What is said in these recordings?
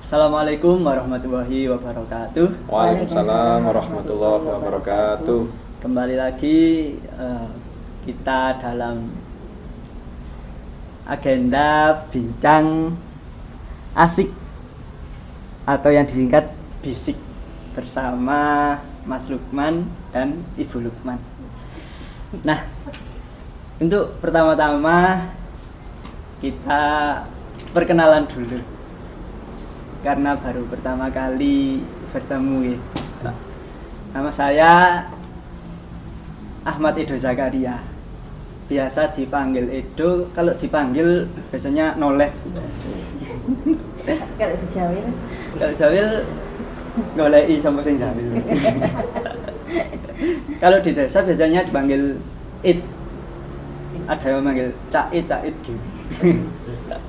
Assalamualaikum warahmatullahi wabarakatuh. Waalaikumsalam warahmatullahi wabarakatuh. Kembali lagi kita dalam agenda bincang asik atau yang disingkat bisik bersama Mas Lukman dan Ibu Lukman. Nah, untuk pertama-tama kita perkenalan dulu. Karena baru pertama kali bertemu ya. Nama saya Ahmad Edo Zakaria. Biasa dipanggil Edo, kalau dipanggil biasanya noleh. Kalau di Jawil? Kalau Jawil goleki sapa sing Jawil. Kalau di desa biasanya dipanggil It. Ada yang manggil Cak It gitu.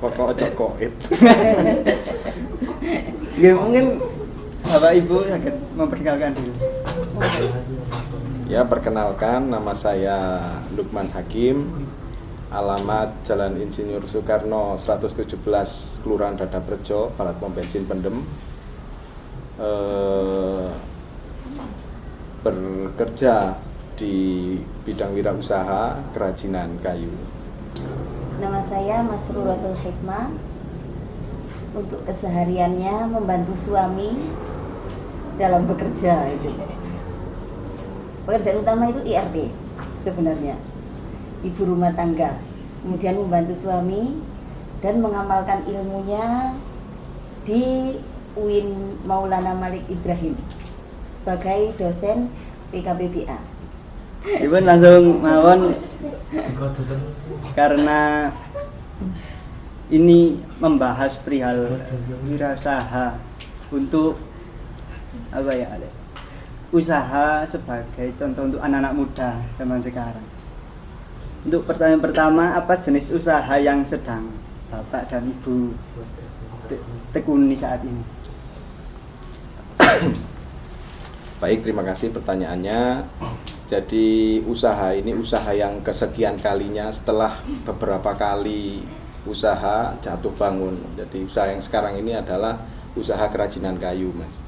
Pokok aja koit. Ya, mungkin Bapak Ibu sakit memperkenalkan diri. Ya, perkenalkan, nama saya Lukman Hakim. Alamat Jalan Insinyur Soekarno 117, Kelurahan Dadaprejo, Barat Pom Bensin Pendem. Bekerja di bidang wirausaha kerajinan kayu. Nama saya Mas Ruratul Hikmah. Untuk kesehariannya membantu suami dalam bekerja itu. Pekerjaan utama itu IRT sebenarnya, ibu rumah tangga. Kemudian membantu suami dan mengamalkan ilmunya di UIN Maulana Malik Ibrahim sebagai dosen PKBBA. Ibu langsung mawon karena ini membahas perihal wirausaha untuk apa ya, usaha sebagai contoh untuk anak-anak muda zaman sekarang. Untuk pertanyaan pertama, apa jenis usaha yang sedang Bapak dan Ibu tekuni saat ini? Baik, terima kasih pertanyaannya. Jadi usaha ini usaha yang kesekian kalinya setelah beberapa kali usaha jatuh bangun. Jadi usaha yang sekarang ini adalah usaha kerajinan kayu, Mas.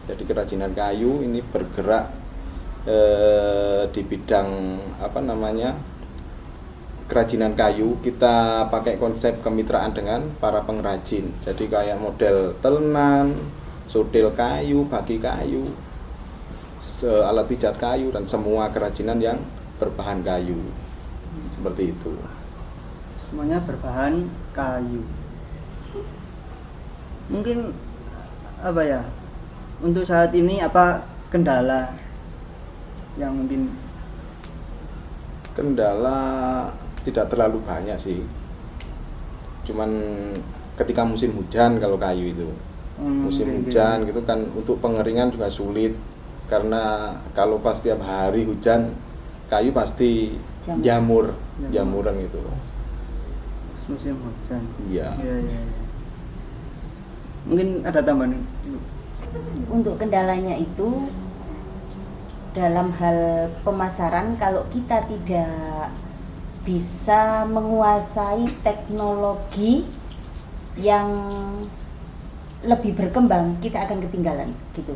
Jadi kerajinan kayu ini bergerak di bidang kerajinan kayu. Kita pakai konsep kemitraan dengan para pengrajin. Jadi kayak model tenan, sodel kayu, baki kayu, alat pijat kayu, dan semua kerajinan yang berbahan kayu. Seperti itu. Semuanya berbahan kayu. Mungkin apa ya, untuk saat ini apa kendala yang mungkin? Kendala tidak terlalu banyak sih, cuman ketika musim hujan, kalau kayu itu musim hujan gitu kan, untuk pengeringan juga sulit, karena kalau pas tiap hari hujan kayu pasti jamuran itu. Musim hujan. Iya. Ya. Mungkin ada tambahan? Untuk kendalanya itu dalam hal pemasaran, kalau kita tidak bisa menguasai teknologi yang lebih berkembang, kita akan ketinggalan gitu.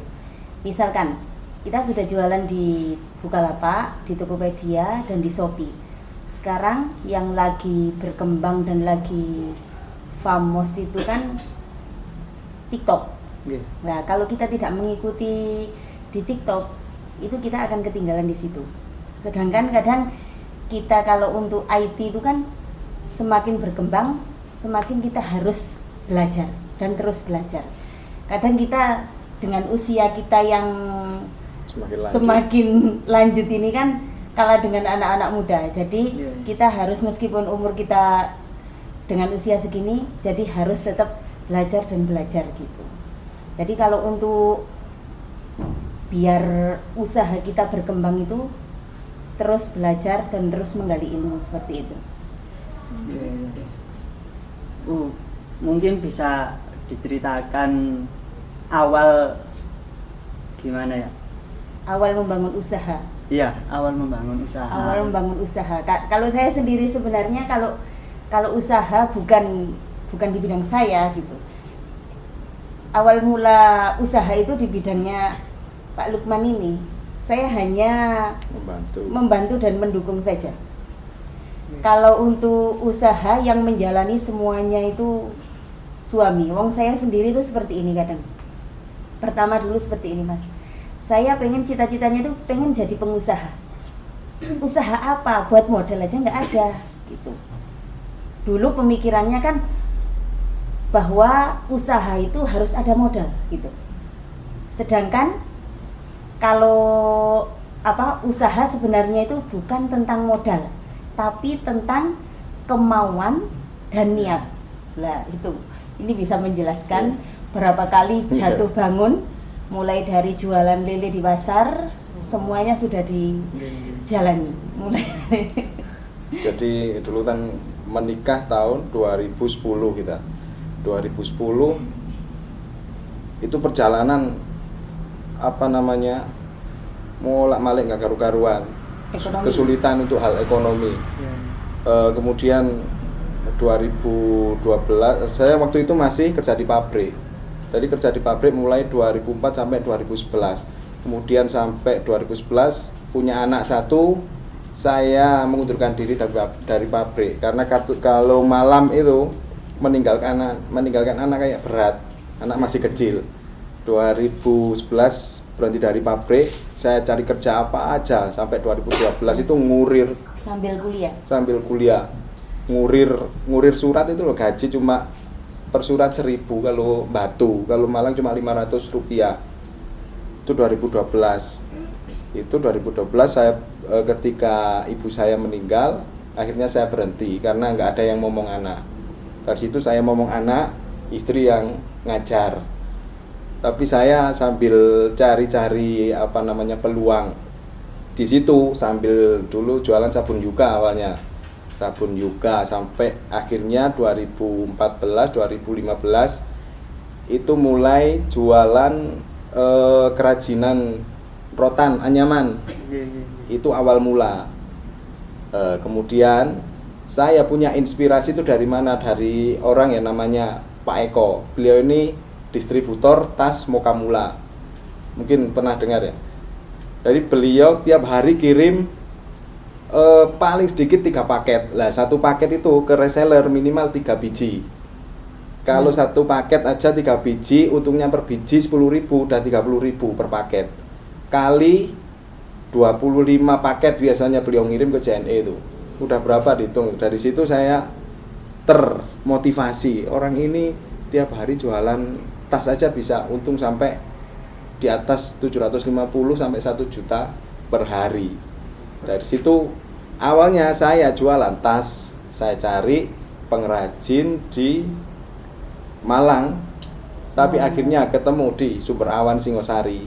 Misalkan kita sudah jualan di Bukalapak, di Tokopedia, dan di Shopee. Sekarang yang lagi berkembang dan lagi famous itu kan TikTok. Nah, kalau kita tidak mengikuti di TikTok, itu kita akan ketinggalan di situ. Sedangkan kadang kita kalau untuk IT itu kan semakin berkembang, semakin kita harus belajar dan terus belajar. Kadang kita dengan usia kita yang semakin lanjut ini kan kalah dengan anak-anak muda. Jadi kita harus, meskipun umur kita dengan usia segini, jadi harus tetap belajar dan belajar gitu. Jadi kalau untuk biar usaha kita berkembang itu terus belajar dan terus menggali ilmu, seperti itu. Mungkin bisa diceritakan awal gimana ya? Awal membangun usaha. Iya, awal membangun usaha. Awal membangun usaha. Kalau saya sendiri sebenarnya kalau usaha bukan di bidang saya gitu. awal mula usaha itu di bidangnya Pak Lukman ini, saya hanya membantu dan mendukung saja. Kalau untuk usaha yang menjalani semuanya itu suami. Wong saya sendiri itu seperti ini kadang. Pertama dulu seperti ini, Mas. Saya pengen cita-citanya itu pengen jadi pengusaha. Usaha apa? Buat modal aja nggak ada gitu. Dulu pemikirannya kan bahwa usaha itu harus ada modal gitu. Sedangkan kalau usaha sebenarnya itu bukan tentang modal, tapi tentang kemauan dan niat. Lah itu, ini bisa menjelaskan berapa kali jatuh bangun, mulai dari jualan lele di pasar, semuanya sudah dijalani. Mulai. Jadi dulu kan menikah tahun 2010 kita. 2010 itu perjalanan molak-malik nggak karu-karuan, kesulitan untuk hal ekonomi. Kemudian 2012 saya waktu itu masih kerja di pabrik. Jadi kerja di pabrik mulai 2004 sampai 2011. Kemudian sampai 2011 punya anak satu, saya mengundurkan diri dari pabrik karena kalau malam itu meninggalkan anak kayak berat. Anak masih kecil. 2011 berhenti dari pabrik, saya cari kerja apa aja sampai 2012 itu ngurir sambil kuliah. Ngurir surat itu loh, gaji cuma per surat 1.000 kalau Batu, kalau Malang cuma 500 rupiah. Itu 2012. Itu 2012 saya ketika ibu saya meninggal, akhirnya saya berhenti karena nggak ada yang ngomong anak. Dari situ saya ngomong anak, istri yang ngajar. Tapi saya sambil cari-cari peluang di situ, sambil dulu jualan sabun yuka awalnya. Sabun yuka sampai akhirnya 2014 2015 itu mulai jualan kerajinan rotan anyaman. Itu awal mula. Kemudian saya punya inspirasi itu dari mana? Dari orang yang namanya Pak Eko. Beliau ini distributor tas Mokamula. Mungkin pernah dengar ya. Jadi beliau tiap hari kirim paling sedikit 3 paket. Lah satu paket itu ke reseller minimal 3 biji. Kalau satu paket aja 3 biji, untungnya per biji 10.000 dan 30.000 per paket. Kali 25 paket biasanya beliau ngirim ke JNE itu. Udah berapa dihitung. Dari situ saya termotivasi. Orang ini tiap hari jualan tas aja bisa untung sampai di atas 750 sampai 1 juta per hari. Dari situ awalnya saya jualan tas, saya cari pengrajin di Malang, tapi akhirnya ketemu di Sumber Awan Singosari,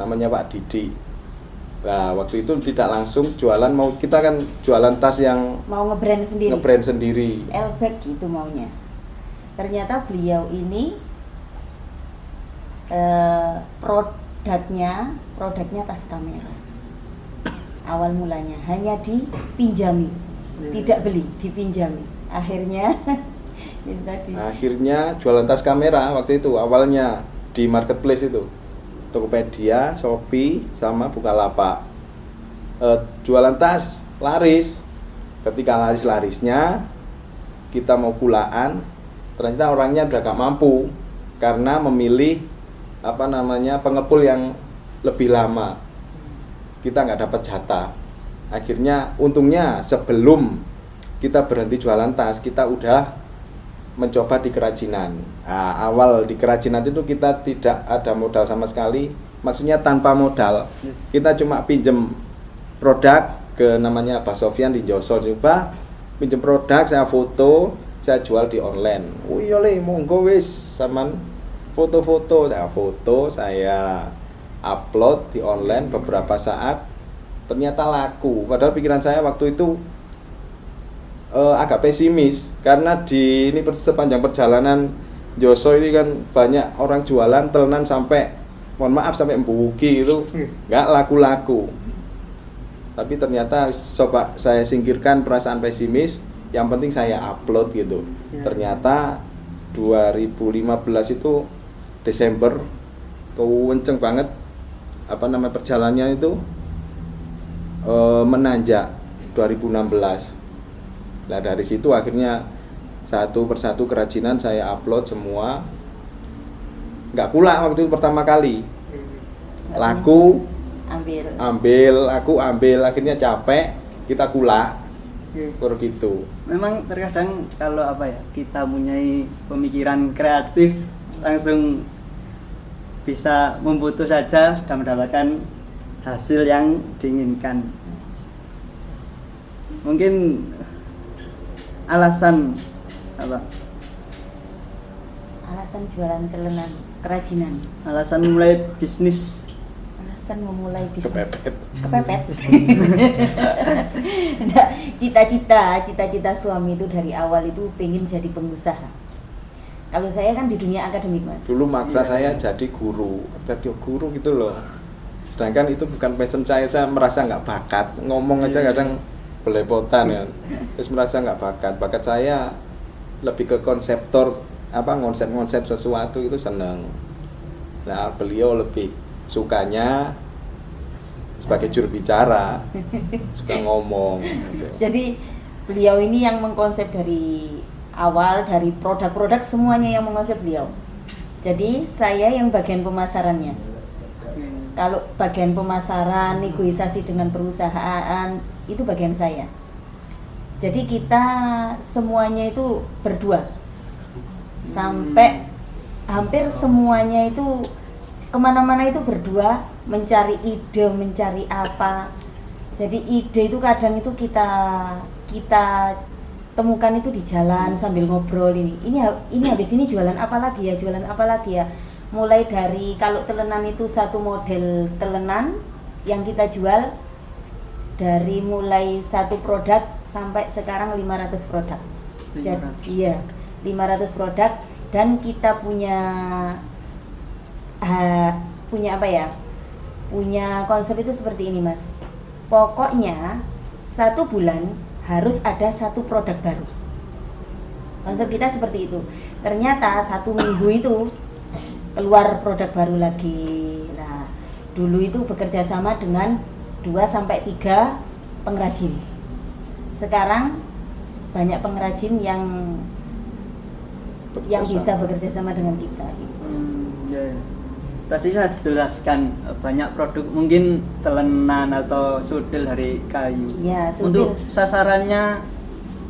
namanya Pak Didi. Nah waktu itu tidak langsung jualan, kita kan jualan tas yang mau ngebrand sendiri. Elbag gitu maunya. Ternyata beliau ini produknya tas kamera. Awal mulanya hanya dipinjami, tidak beli, dipinjami. Akhirnya itu tadi. Akhirnya jualan tas kamera waktu itu awalnya di marketplace itu, Tokopedia, Shopee, sama Bukalapak. Jualan tas laris. Ketika larisnya kita mau pulaan, ternyata orangnya udah gak mampu karena memilih pengepul yang lebih lama. Kita nggak dapat jatah. Akhirnya untungnya sebelum kita berhenti jualan tas, kita udah mencoba di kerajinan. Nah, awal di kerajinan itu kita tidak ada modal sama sekali, maksudnya tanpa modal. Kita cuma pinjem produk ke namanya Pak Sofyan di Josol, coba pinjem produk, saya foto, saya jual di online. Iya le, monggo wis saman foto-foto, saya upload di online beberapa saat, ternyata laku. Padahal pikiran saya waktu itu agak pesimis karena ini sepanjang perjalanan Joso ini kan banyak orang jualan telenan sampai mohon maaf sampai embuki itu nggak laku-laku. Tapi ternyata coba saya singkirkan perasaan pesimis, yang penting saya upload gitu. Ternyata 2015 itu Desember kenceng banget perjalanannya itu menanjak 2016. Nah dari situ akhirnya satu persatu kerajinan saya upload semua. Nggak pula waktu itu pertama kali. Laku aku ambil akhirnya capek, kita kulak. Gitu. Memang terkadang kalau kita punyai pemikiran kreatif langsung bisa membutuh saja dan mendapatkan hasil yang diinginkan. Mungkin alasan jualan telenan kerajinan, alasan memulai bisnis, alasan memulai bisnis kepepet. Nah, cita-cita suami itu dari awal itu pengen jadi pengusaha. Kalau saya kan di dunia akademik, Mas. Dulu maksa saya jadi guru gitu loh. Sedangkan itu bukan passion saya merasa nggak bakat. Ngomong aja kadang belepotan ya. Terus merasa nggak bakat saya lebih ke konseptor, konsep sesuatu itu seneng. Nah beliau lebih sukanya sebagai juru bicara, suka ngomong gitu. Jadi beliau ini yang mengkonsep dari awal, dari produk-produk semuanya yang mengkonsep beliau. Jadi saya yang bagian pemasarannya. Kalau bagian pemasaran, negosiasi dengan perusahaan, itu bagian saya. Jadi kita semuanya itu berdua. Sampai hampir semuanya itu kemana-mana itu berdua, mencari ide, mencari apa. Jadi ide itu kadang itu kita temukan itu di jalan sambil ngobrol ini habis ini jualan apa lagi ya. Mulai dari kalau telenan itu satu model telenan yang kita jual, dari mulai satu produk sampai sekarang 500 produk. Jadi, 500 produk, dan kita punya konsep itu seperti ini, Mas. Pokoknya 1 bulan harus ada 1 produk baru. Konsep kita seperti itu. Ternyata 1 minggu itu keluar produk baru lagi. Nah, dulu itu bekerja sama dengan 2-3 pengrajin. Sekarang banyak pengrajin yang bisa bekerja sama dengan kita gitu. Ya. Tadi saya jelaskan banyak produk, mungkin telenan atau sudel dari kayu. Ya, untuk sasarannya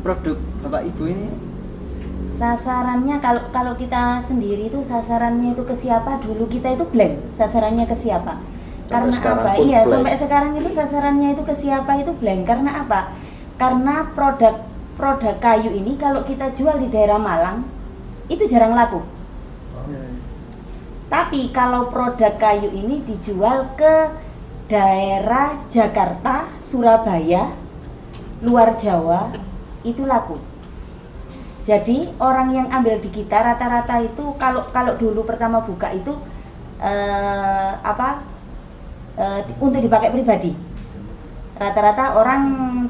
produk Bapak Ibu ini? Sasarannya kalau kita sendiri itu sasarannya itu ke siapa, dulu kita itu blank sasarannya ke siapa. Karena apa? Iya, sampai sekarang itu sasarannya itu ke siapa itu blank. Karena apa? Karena produk kayu ini kalau kita jual di daerah Malang itu jarang laku. Tapi kalau produk kayu ini dijual ke daerah Jakarta, Surabaya, luar Jawa, itu laku. Jadi orang yang ambil di kita rata-rata itu kalau dulu pertama buka itu untuk dipakai pribadi. Rata-rata orang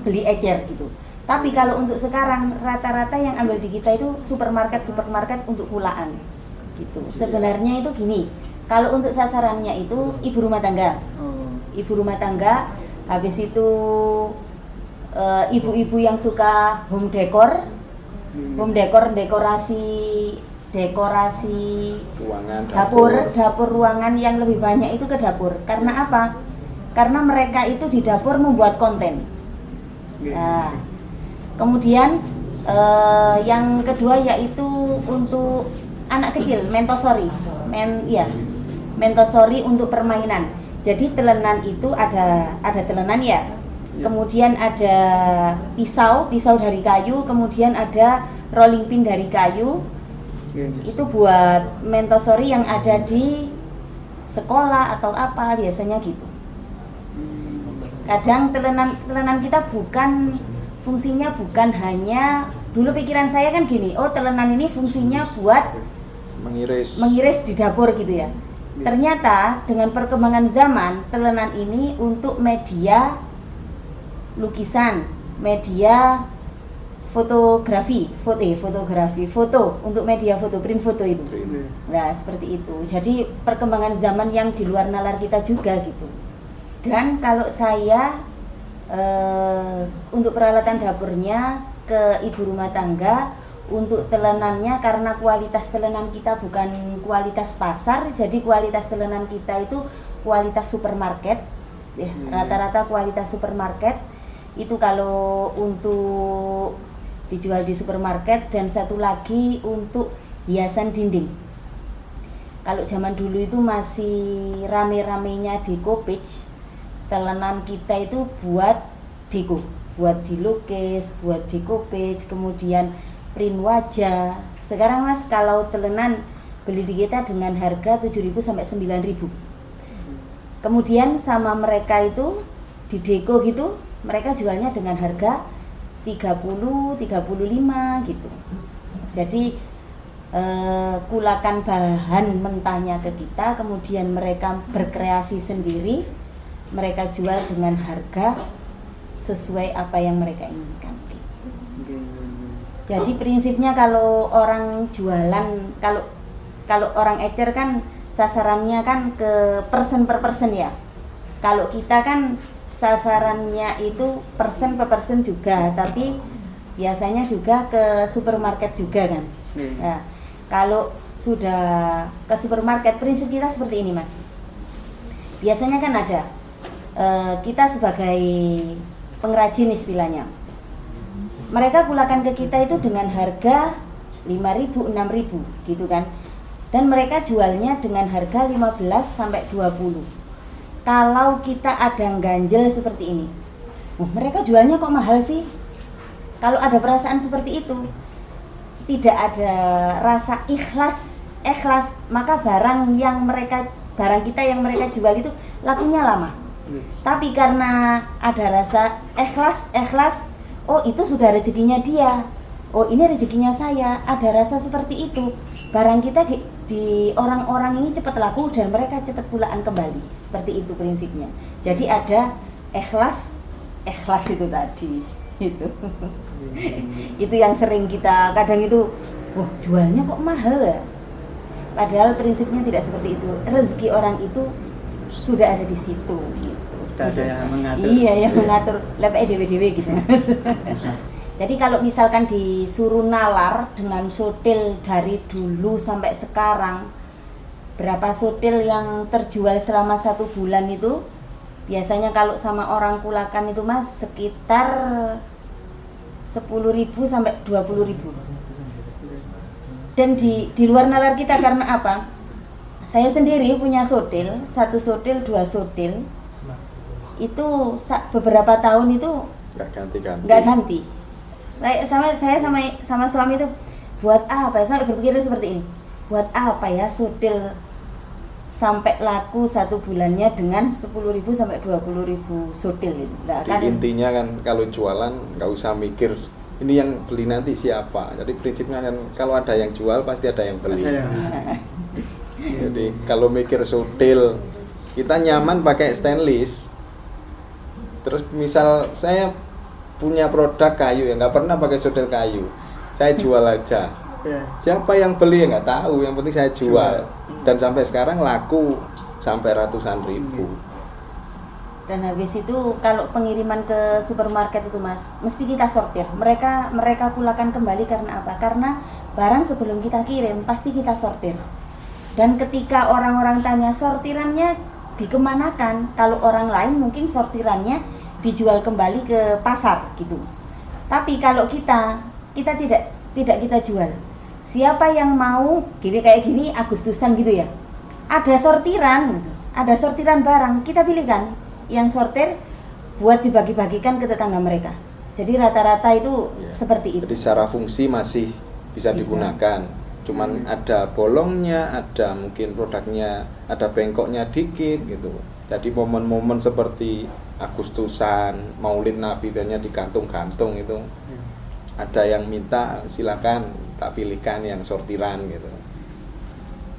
beli ecer gitu. Tapi kalau untuk sekarang rata-rata yang ambil di kita itu supermarket untuk kulaan gitu. Sebenarnya itu gini, kalau untuk sasarannya itu ibu rumah tangga. Ibu rumah tangga, habis itu ibu-ibu yang suka home decor, dekorasi ruangan, dapur ruangan yang lebih banyak itu ke dapur. Karena apa? Karena mereka itu di dapur membuat konten. Nah, kemudian yang kedua yaitu untuk anak kecil, Montessori untuk permainan. Jadi telenan itu ada telenan ya. Kemudian ada pisau dari kayu, kemudian ada rolling pin dari kayu. Itu buat Montessori yang ada di sekolah atau apa, biasanya gitu. Kadang telenan kita fungsinya bukan hanya, dulu pikiran saya kan gini, telenan ini fungsinya buat mengiris di dapur gitu ya. Ternyata dengan perkembangan zaman, telenan ini untuk media lukisan, media foto untuk media foto, print foto itu. Print. Nah, seperti itu. Jadi perkembangan zaman yang di luar nalar kita juga gitu. Dan kalau saya untuk peralatan dapurnya ke ibu rumah tangga, untuk telenannya karena kualitas telenan kita bukan kualitas pasar, jadi kualitas telenan kita itu kualitas supermarket. Ya, rata-rata kualitas supermarket itu kalau untuk dijual di supermarket, dan satu lagi untuk hiasan dinding. Kalau zaman dulu itu masih rame-ramenya dekopage, telenan kita itu buat deko, buat dilukis, buat dekopage, kemudian print wajah. Sekarang Mas kalau telenan beli di kita dengan harga 7.000 sampai 9.000. Kemudian sama mereka itu di deko gitu, mereka jualnya dengan harga 30, 35 gitu. Jadi kulakan bahan mentahnya ke kita, kemudian mereka berkreasi sendiri, mereka jual dengan harga sesuai apa yang mereka inginkan gitu. Jadi prinsipnya kalau orang jualan, kalau orang ecer kan sasarannya kan ke persen per persen ya. Kalau kita kan sasarannya itu persen per persen juga, tapi biasanya juga ke supermarket juga kan. Nah, kalau sudah ke supermarket, prinsip kita seperti ini Mas. Biasanya kan ada kita sebagai pengrajin istilahnya, mereka kulakan ke kita itu dengan harga 5.000, 6.000 gitu kan, dan mereka jualnya dengan harga 15 sampai 20. Kalau kita ada ganjel seperti ini, mereka jualnya kok mahal sih? Kalau ada perasaan seperti itu, tidak ada rasa ikhlas, maka barang kita yang mereka jual itu lakunya lama. Tapi karena ada rasa ikhlas, oh itu sudah rezekinya dia, oh ini rezekinya saya, ada rasa seperti itu, barang kita di orang-orang ini cepat laku dan mereka cepat pulaan kembali. Seperti itu prinsipnya. Jadi ada ikhlas itu tadi itu. Itu yang sering kita kadang itu, wah jualnya kok mahal ya, padahal prinsipnya tidak seperti itu. Rezeki orang itu sudah ada di situ gitu. Tidak ada yang mengatur. Iya, yang mengatur lepek dewe-dewe gitu Mas. Jadi kalau misalkan disuruh nalar dengan sotil dari dulu sampai sekarang, berapa sotil yang terjual selama 1 bulan itu, biasanya kalau sama orang kulakan itu Mas sekitar 10.000 sampai 20.000. Dan di luar nalar kita karena apa? Saya sendiri punya sotil, 1 sotil, 2 sotil. Itu beberapa tahun itu nggak ganti. Saya sama suami itu buat apa? Sampai berpikir seperti ini. Buat apa ya sotil sampai laku 1 bulannya dengan 10.000 sampai 20.000 sotil gitu. Nah, kan intinya kan kalau jualan nggak usah mikir ini yang beli nanti siapa. Jadi prinsipnya kan kalau ada yang jual pasti ada yang beli. Jadi kalau mikir sotil, kita nyaman pakai stainless. Terus misal saya punya produk kayu ya nggak pernah pakai sotil kayu, saya jual aja. Siapa yang beli ya nggak tahu, yang penting saya jual. Dan sampai sekarang laku sampai ratusan ribu. Dan habis itu kalau pengiriman ke supermarket itu Mas, mesti kita sortir. Mereka kulakan kembali karena apa? Karena barang sebelum kita kirim pasti kita sortir. Dan ketika orang-orang tanya sortirannya dikemanakan, kalau orang lain mungkin sortirannya dijual kembali ke pasar gitu. Tapi kalau kita tidak kita jual. Siapa yang mau gini kayak gini Agustusan gitu ya, ada sortiran gitu, ada sortiran barang, kita pilihkan yang sortir buat dibagi-bagikan ke tetangga mereka. Jadi rata-rata itu seperti itu. Jadi secara fungsi masih bisa digunakan, cuman ada bolongnya, ada mungkin produknya ada bengkoknya dikit gitu. Jadi momen-momen seperti Agustusan, Maulid Nabi biasanya digantung-gantung itu. Ada yang minta silakan tak pilihkan yang sortiran gitu.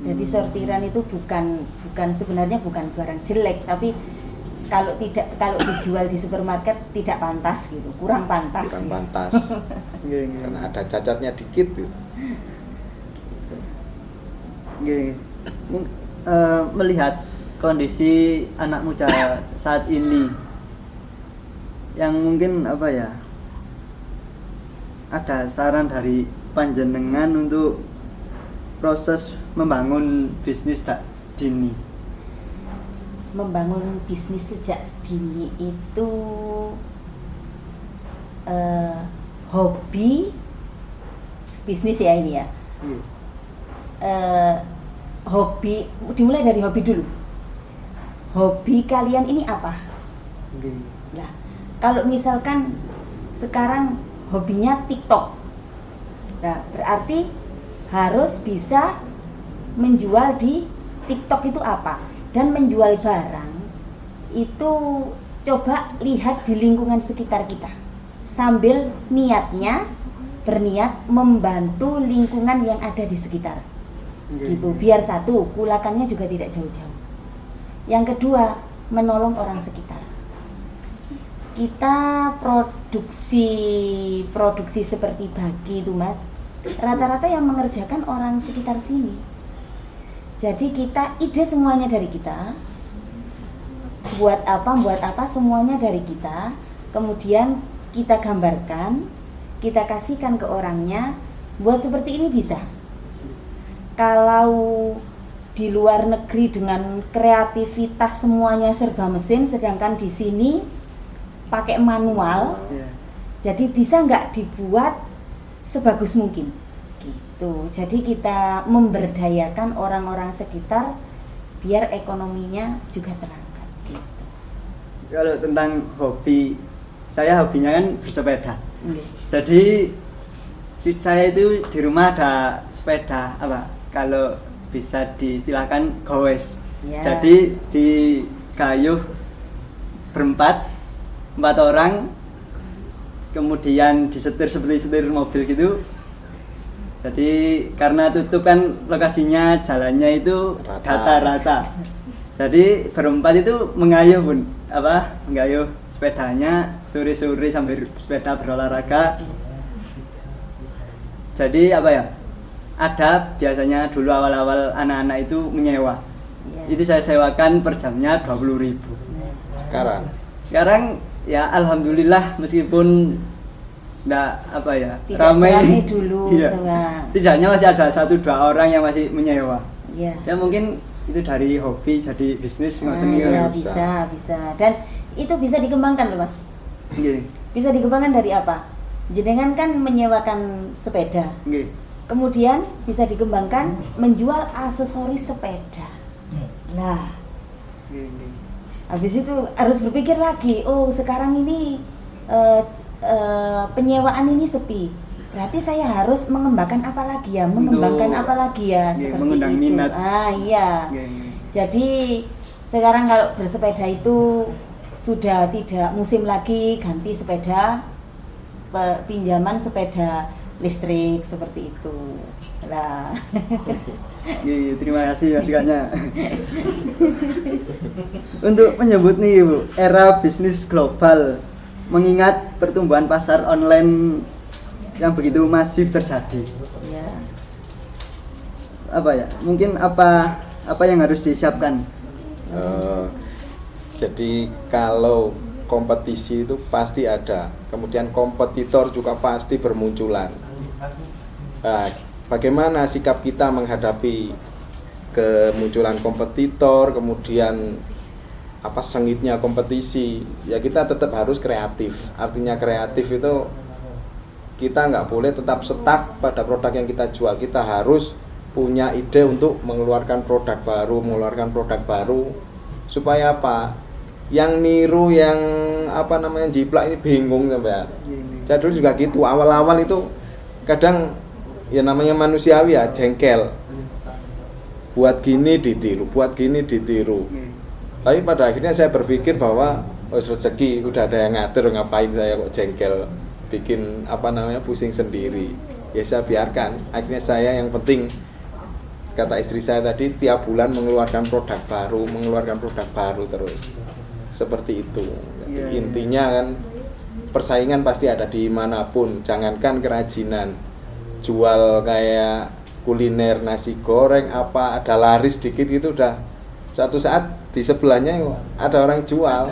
Jadi sortiran itu bukan sebenarnya bukan barang jelek, tapi kalau dijual di supermarket tidak pantas gitu, kurang pantas. kurang gitu. pantas Nggih, nggih. karena ada cacatnya dikit tuh. Nggih. Melihat kondisi anak muda saat ini yang mungkin apa ya, ada saran dari panjenengan untuk proses membangun bisnis tak dini. Membangun bisnis sejak dini itu hobi bisnis ya ini ya. Hobi, dimulai dari hobi dulu. Hobi kalian ini apa? Nggih. Nah, kalau misalkan sekarang hobinya TikTok, nah berarti harus bisa menjual di TikTok itu apa? Dan menjual barang itu coba lihat di lingkungan sekitar kita, sambil berniat membantu lingkungan yang ada di sekitar. Gitu, biar satu, kulakannya juga tidak jauh-jauh. Yang kedua, menolong orang sekitar. Kita produksi seperti bagi itu Mas, rata-rata yang mengerjakan orang sekitar sini. Jadi kita ide semuanya dari kita, buat apa semuanya dari kita, kemudian kita gambarkan, kita kasihkan ke orangnya, buat seperti ini bisa. Kalau di luar negeri dengan kreativitas semuanya serba mesin, sedangkan di sini pakai manual, jadi bisa nggak dibuat sebagus mungkin gitu. Jadi kita memberdayakan orang-orang sekitar biar ekonominya juga terangkat gitu. Kalau tentang hobi, saya hobinya kan bersepeda. Okay. Jadi saya itu di rumah ada sepeda kalau bisa diistilahkan gowes. Ya. Jadi digayuh empat orang, kemudian disetir seperti setir mobil gitu. Jadi karena tutup kan lokasinya, jalannya itu rata-rata. Jadi berempat itu mengayuh sepedanya sore-sore sambil sepeda berolahraga. Jadi ada biasanya dulu awal-awal anak-anak itu menyewa. Itu saya sewakan per jamnya 20.000. Sekarang ya alhamdulillah, meskipun tidak ramai dulu. Iya. Tidaknya masih ada 1-2 orang yang masih menyewa. Iya. Ya mungkin itu dari hobi jadi bisnis. Ya, bisa. Dan itu bisa dikembangkan loh Mas. Nggih. Bisa dikembangkan dari apa? Jenengan kan menyewakan sepeda. Nggih. Kemudian bisa dikembangkan menjual aksesoris sepeda. Nah, habis itu harus berpikir lagi. Oh, sekarang ini penyewaan ini sepi. Berarti saya harus mengembangkan apa lagi ya? Seperti mengundang itu. minat. Iya. Jadi sekarang kalau bersepeda itu sudah tidak musim lagi, ganti sepeda, pinjaman sepeda listrik seperti itu lah. Terima kasih masukannya. Untuk menyebut nih Bu, era bisnis global, mengingat pertumbuhan pasar online yang begitu masif terjadi. Ya. Mungkin apa yang harus disiapkan? Jadi kalau kompetisi itu pasti ada, kemudian kompetitor juga pasti bermunculan. Nah, bagaimana sikap kita menghadapi kemunculan kompetitor, kemudian sengitnya kompetisi? Ya kita tetap harus kreatif. Artinya kreatif itu kita nggak boleh tetap stuck pada produk yang kita jual. Kita harus punya ide untuk mengeluarkan produk baru, supaya apa? Yang niru, yang jiplak ini bingung sampai. Saya dulu juga gitu, awal-awal itu kadang ya namanya manusiawi ya, jengkel. Buat gini ditiru. Tapi pada akhirnya saya berpikir bahwa rezeki udah ada yang ngatur, ngapain saya kok jengkel, bikin pusing sendiri. Ya saya biarkan. Akhirnya saya yang penting, kata istri saya tadi, tiap bulan mengeluarkan produk baru terus. seperti itu. Jadi Iya, iya. intinya kan persaingan pasti ada dimanapun, jangankan kerajinan, jual kayak kuliner nasi goreng apa ada laris dikit gitu udah suatu saat di sebelahnya ada orang jual.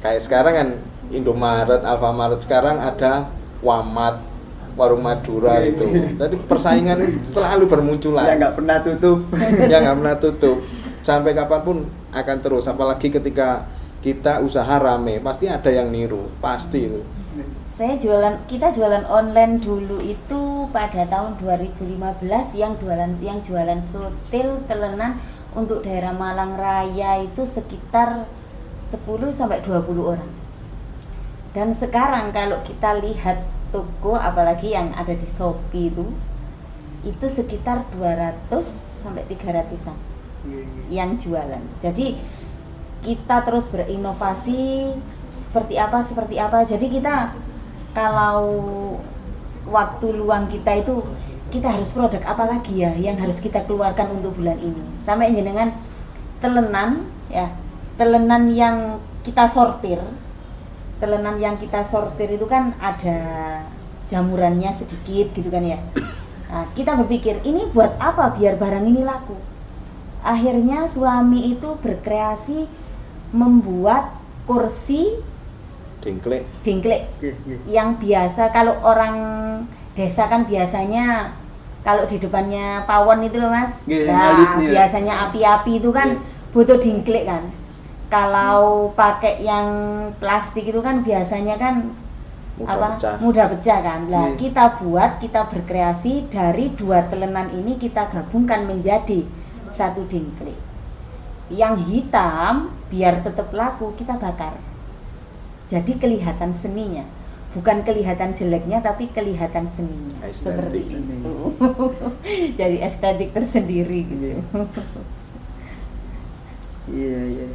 Kayak sekarang kan Indomaret, Alfamaret, sekarang ada Wamat, warung Madura itu. Tadi persaingan selalu bermunculan. Ya nggak pernah tutup. Ya nggak pernah tutup. Sampai kapanpun akan terus. Apalagi ketika kita usaha rame, pasti ada yang niru, pasti itu. Kita jualan online dulu itu pada tahun 2015 yang jualan sotil telenan untuk daerah Malang Raya itu sekitar 10 sampai 20 orang. Dan sekarang kalau kita lihat toko apalagi yang ada di Shopee itu sekitar 200 sampai 300-an yang jualan. Jadi kita terus berinovasi seperti apa. Jadi kita kalau waktu luang kita itu kita harus produk apa lagi ya yang harus kita keluarkan untuk bulan ini. Sampai jenengan telenan yang kita sortir. Telenan yang kita sortir itu kan ada jamurannya sedikit gitu kan ya. Nah, kita berpikir ini buat apa biar barang ini laku. Akhirnya suami itu berkreasi membuat kursi dingklek yang biasa kalau orang desa kan biasanya kalau di depannya pawon itu loh Mas. Nah, biasanya api-api itu kan butuh dingklek kan. Kalau pakai yang plastik itu kan biasanya kan mudah pecah kan. Lah kita berkreasi dari 2 telenan ini kita gabungkan menjadi 1 dingklek. Yang hitam biar tetap laku kita bakar. Jadi kelihatan seninya, bukan kelihatan jeleknya tapi kelihatan seninya. Estetik. Seperti itu. Jadi estetik tersendiri gitu. Iya.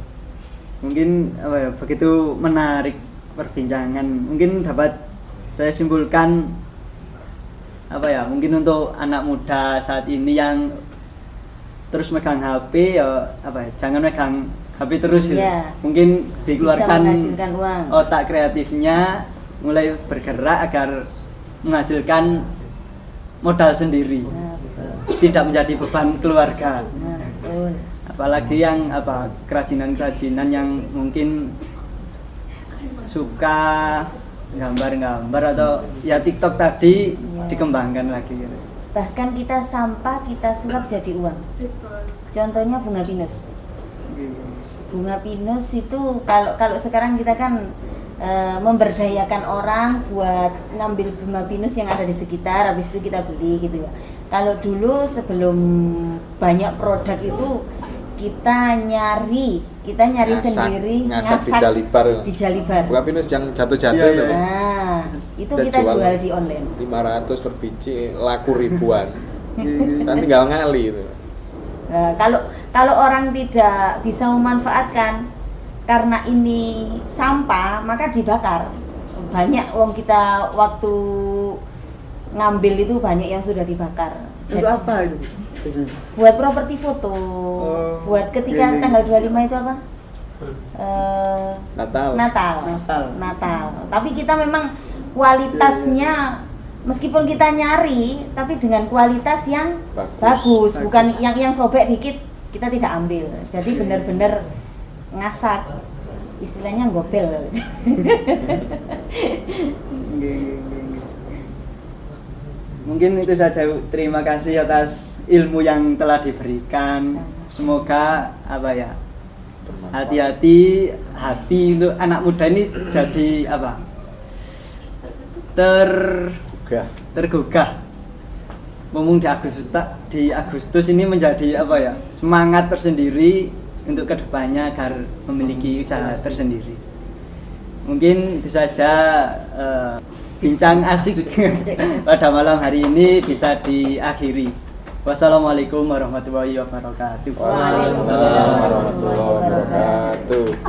Mungkin begitu menarik perbincangan. Mungkin dapat saya simpulkan mungkin untuk anak muda saat ini yang terus megang HP jangan megang HP terus ya. Mungkin dikeluarkan bisa menghasilkan uang. Otak kreatifnya mulai bergerak agar menghasilkan modal sendiri. Nah, betul. Tidak menjadi beban keluarga. Nah, betul. Apalagi yang kerajinan-kerajinan yang mungkin suka gambar-gambar atau ya TikTok tadi dikembangkan lagi gitu. Bahkan kita sampah kita sulap jadi uang. Contohnya bunga pinus. Bunga pinus itu kalau sekarang kita kan memberdayakan orang buat ngambil bunga pinus yang ada di sekitar, habis itu kita beli gitu ya. Kalau dulu sebelum banyak produk itu kita nyari sendiri, ngasak di Jalibar. Bunga pinus yang jatuh-jatuh itu. Nah, itu kita jual di online. 500 per biji laku ribuan. Kan tinggal ngali itu. Nah, kalau orang tidak bisa memanfaatkan karena ini sampah maka dibakar. Banyak kita waktu ngambil itu banyak yang sudah dibakar. Untuk apa itu? Buat properti foto. Buat ketika tanggal 25 itu apa? Natal. Tapi kita memang kualitasnya meskipun kita nyari tapi dengan kualitas yang bagus. Bukan yang sobek dikit kita tidak ambil. Jadi benar-benar ngasak. Istilahnya ngobel. Mungkin itu saja. Terima kasih atas ilmu yang telah diberikan. Semoga hati untuk anak muda ini jadi tergugah. Ngomong di Agustus ini menjadi semangat tersendiri untuk kedepannya agar memiliki usaha tersendiri. Mungkin itu saja bincang asik pada malam hari ini bisa diakhiri. Wassalamualaikum warahmatullahi wabarakatuh. Waalaikumsalam warahmatullahi wabarakatuh.